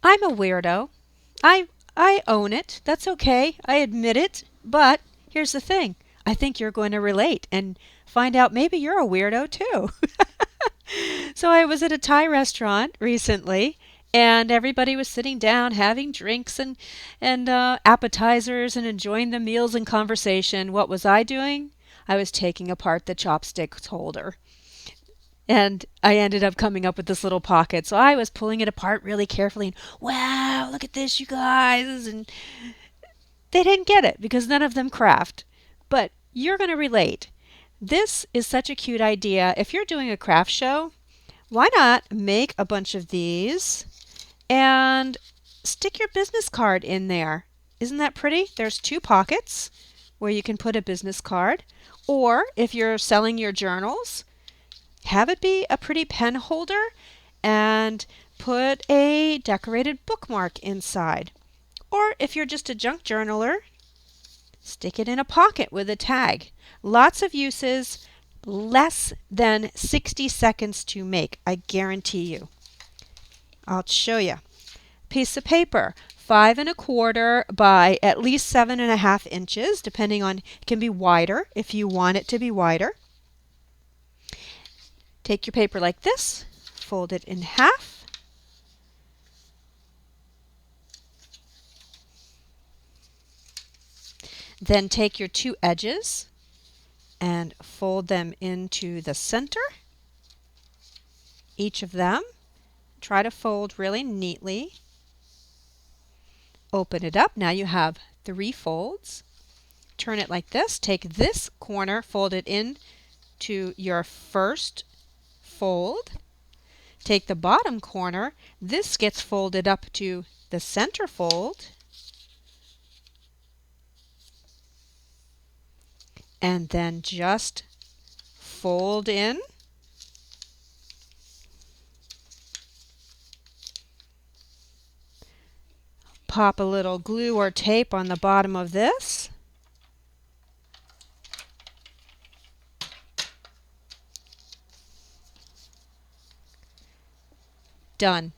I'm a weirdo. I own it. That's okay. I admit it. But here's the thing. I think you're going to relate and find out maybe you're a weirdo too. So I was at a Thai restaurant recently, and everybody was sitting down having drinks and appetizers and enjoying the meals and conversation. What was I doing? I was taking apart the chopsticks holder. And I ended up coming up with this little pocket. So I was pulling it apart really carefully and wow, look at this, you guys. And they didn't get it because none of them craft. But you're going to relate. This is such a cute idea. If you're doing a craft show, why not make a bunch of these and stick your business card in there? Isn't that pretty? There's two pockets where you can put a business card. Or if you're selling your journals, have it be a pretty pen holder and put a decorated bookmark inside. Or if you're just a junk journaler, stick it in a pocket with a tag. Lots of uses, less than 60 seconds to make, I guarantee you. I'll show you. Piece of paper, 5 1/4 by at least 7 1/2 inches, depending on, it can be wider if you want it to be wider. Take your paper like this, fold it in half. Then take your two edges and fold them into the center, each of them. Try to fold really neatly. Open it up. Now you have 3 folds. Turn it like this. Take this corner, fold it in to your first fold. Take the bottom corner. This gets folded up to the center fold. And then just fold in. Pop a little glue or tape on the bottom of this. Done.